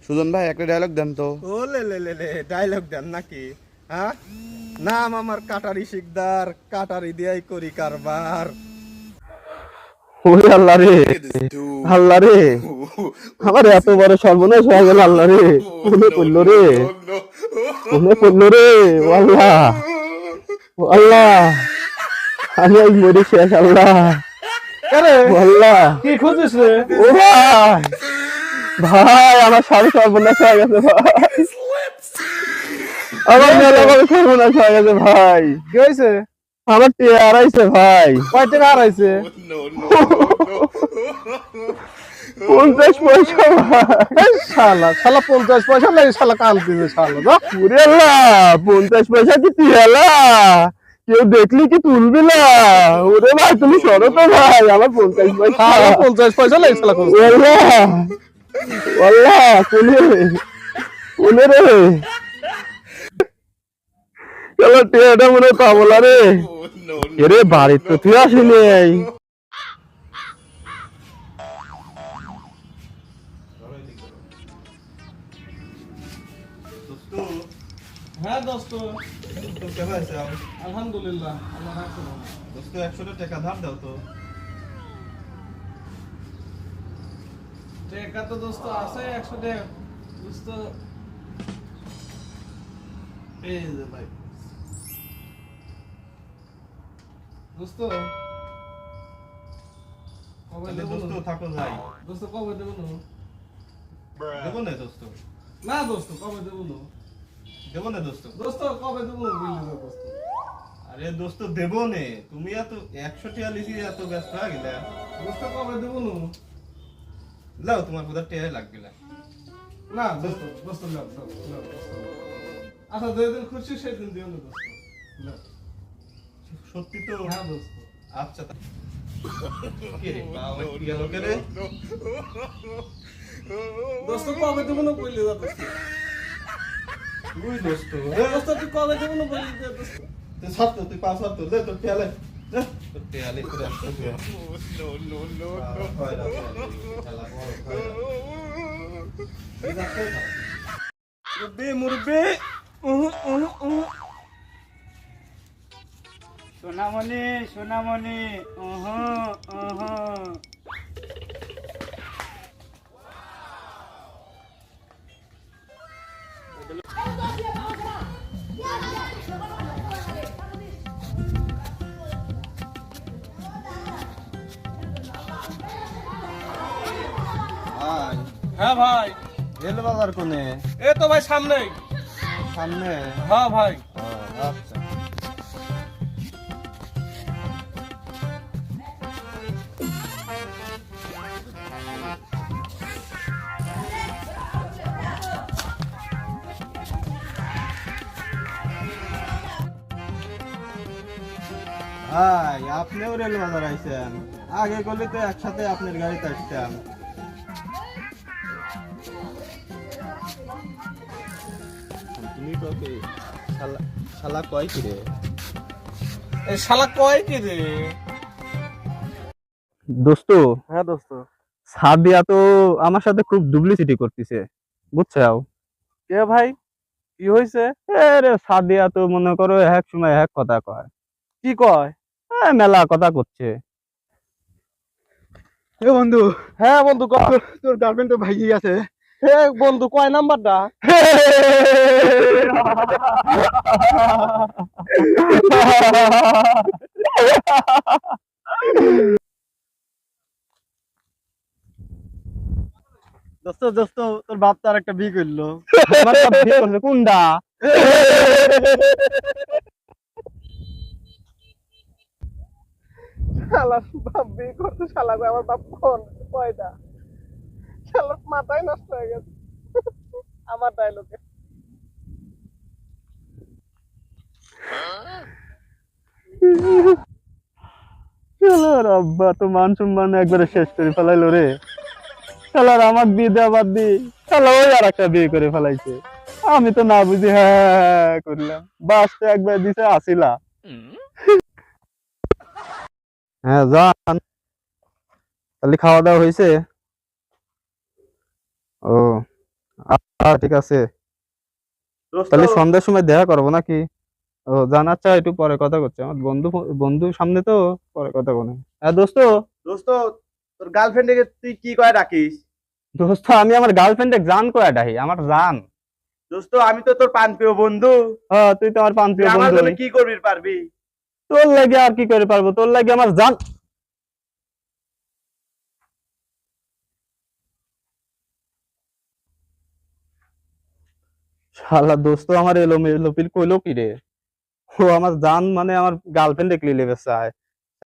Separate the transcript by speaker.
Speaker 1: সুজন ভাই একটা ডায়লগ দেন তো।
Speaker 2: ও লে লে লে লে ডায়লগ দেন নাকি? হ্যাঁ, নাম আমার কাটারি শিকদার, কাটারি দিয়াই করি কারবার।
Speaker 3: ওরে আল্লাহ রে, আল্লাহ রে, আমার এত বড় সর্বনাশ হয়ে গেল। আল্লাহ রে, কোনে পড়লো রে, কোনে পড়লো রে, ও আল্লাহ, ও আল্লাহ, আমি আজ মরে শেষ। আল্লাহ, ও আল্লাহ,
Speaker 4: কি খুঁজিস রে?
Speaker 3: ও ভাই, ভাই আমার সাড়ে সর্বনাশ হয়ে গেছে ভাই, আমার মেলা বড় সর্বনাশ হয়ে গেছে ভাই।
Speaker 4: কি হয়েছে?
Speaker 3: আমার টিয়া হারাইছে ভাই,
Speaker 4: কয় টাকা হারাইছে?
Speaker 3: 50 পয়সা ভাই।
Speaker 4: শালা শালা 50 পয়সা লাগে, শালা কান্দিছে শালা। যা
Speaker 3: ওরে আল্লাহ, 50 পয়সা কি টিয়ালা? কেউ দেখলি কি তুলবি না? ওরে ভাই তুমি সরো তো ভাই, আমার 50 পয়সা।
Speaker 4: শালা 50 পয়সা লাগে, শালা কোন?
Speaker 3: আল্লাহ, আল্লাহ, কোনে কোনে রে? চলো টিয়াটা মনে হয় পাবো না রে। এরে বাড়ি তো তুই আসিনি।
Speaker 4: হ্যাঁ দোস্ত,
Speaker 2: তো কেমন আছে?
Speaker 4: আলহামদুলিল্লাহ, আল্লাহ রাখছে।
Speaker 2: দোস্ত 100 টাকা ধার দাও তো।
Speaker 4: টাকা তো দোস্ত আছে 100 টাকা। দোস্ত এই যে ভাই, দোস্ত কবে
Speaker 2: তাহলে
Speaker 4: দেব?
Speaker 2: দোস্ত থাকো যাই।
Speaker 4: দোস্ত কবে দেব?
Speaker 2: দেবো না দোস্ত,
Speaker 4: না দোস্ত কবে দেব?
Speaker 2: দেবো না দোস্ত।
Speaker 4: দোস্ত কবে দেব বললি না দোস্ত?
Speaker 2: আরে দোস্ত দেবো নে, তুমি এত 100 টাকা লিখি এত ব্যস্ত হয়ে গেলে।
Speaker 4: দোস্ত কবে দেব?
Speaker 2: লাও তোমার কোথাও টেয়া লাগবে না।
Speaker 4: না দোস্ত, দোস্ত লাও লাও লাও দোস্ত। আচ্ছা যেদিন খুশি সেদিন দিও না দোস্ত। লাও।
Speaker 2: সত্যি তো?
Speaker 4: হ্যাঁ দোস্ত।
Speaker 2: আচ্ছা কে রে বাবা, কি গেল কে রে?
Speaker 4: দোস্ত কবে দেব না বললি না দোস্ত?
Speaker 2: তুই দোস্ত
Speaker 4: দোস্ত তুই কবে দেব না বললি না দোস্ত?
Speaker 2: তুই ছাত্র, তুই পাঁচ ছাত্র দে তোর টেয়া লে, দে তোর টেয়া লে করে আসতে হবে। হয় না, খেলা বড় হয় না। মুরব্বি মুরব্বি,
Speaker 5: সোনামণি সোনামণি,
Speaker 2: ভাই
Speaker 4: হ্যাঁ ভাই,
Speaker 2: রেল বাজার কোনে?
Speaker 4: এই তো ভাই সামনেই।
Speaker 2: সামনে?
Speaker 4: হ্যাঁ ভাই।
Speaker 2: আচ্ছা। ভাই আপনিও রেল বাজার আইছেন, আগে গলি তো একসাথে আপনার গাড়িতে আসতাম। তুমি তো কি শালা, শালা কয় কি রে?
Speaker 4: এই শালা কয় কি রে?
Speaker 3: দোস্ত,
Speaker 4: হ্যাঁ দোস্ত।
Speaker 3: সাদিয়া তো আমার সাথে খুব ডুপ্লিসিটি করতেছে, বুঝছো?
Speaker 4: কে ভাই, কি হয়েছে?
Speaker 3: আরে সাদিয়া তো মনে করো এক সময় এক কথা কয়,
Speaker 4: কি কয়?
Speaker 3: মেলা কথা করছে।
Speaker 2: এ বন্ধু,
Speaker 4: হ্যাঁ বন্ধু কয়।
Speaker 2: তোর গার্লফ্রেন্ড তো ভাইই আছে।
Speaker 4: হে বন্ধু কয় নাম্বারটা?
Speaker 2: দোস্ত দোস্ত, তোর বাপ তো আর একটা বিয়ে করলো।
Speaker 3: আমার সব বিয়ে করছে কোনটা?
Speaker 4: শালা বাপ বিয়ে করতে, শালা আমার বাপ কোন কয়টা? শালার মাথায় নষ্ট হয়ে গেছে আমার ডায়লগে।
Speaker 3: শালার আব্বা তো মান সম্মান একবারে শেষ করে ফেলাইলো রে। শালার আমার বিয়ে দেওয়া বাদ দি, শালা ওই আর একটা বিয়ে করে ফেলাইছে। আমি তো না বুঝি হ্যাঁ করলাম, বাস তো একবার দিছে আসিলা। হ্যাঁ যান, তাহলে খাওয়া দাওয়া হয়েছে? ও ঠিক আছে,
Speaker 4: দোস্ত
Speaker 3: তাহলে সন্ধ্যার সময় দেখা করবো নাকি? ও জানার চা একটু পরে কথা করছে, আমার বন্ধু বন্ধু সামনে তো, পরে কথা বলে। হ্যাঁ দোস্ত।
Speaker 4: দোস্ত তোর গার্লফ্রেন্ডকে তুই কি কয় ডাকিস?
Speaker 3: দোস্ত আমি আমার গার্লফ্রেন্ডে জান কয়া ডাহি, আমার জান।
Speaker 4: দোস্ত আমি তো তোর প্রাণপ্রিয় বন্ধু।
Speaker 3: হ্যাঁ তুই তো আমার
Speaker 4: তুই
Speaker 3: প্রাণপ্রিয়
Speaker 4: আমার
Speaker 3: বন্ধু।
Speaker 4: জন্য কি করবি পারবি?
Speaker 3: তোর লাগে আর কি করে পারবো, তোর লাগে আমার জান। শালা দোস্ত আমার এলো মেলো পিল কইলো কি রে? ও আমার জান মানে আমার গার্লফ্রেন্ডে ক্লিলে বেচায়।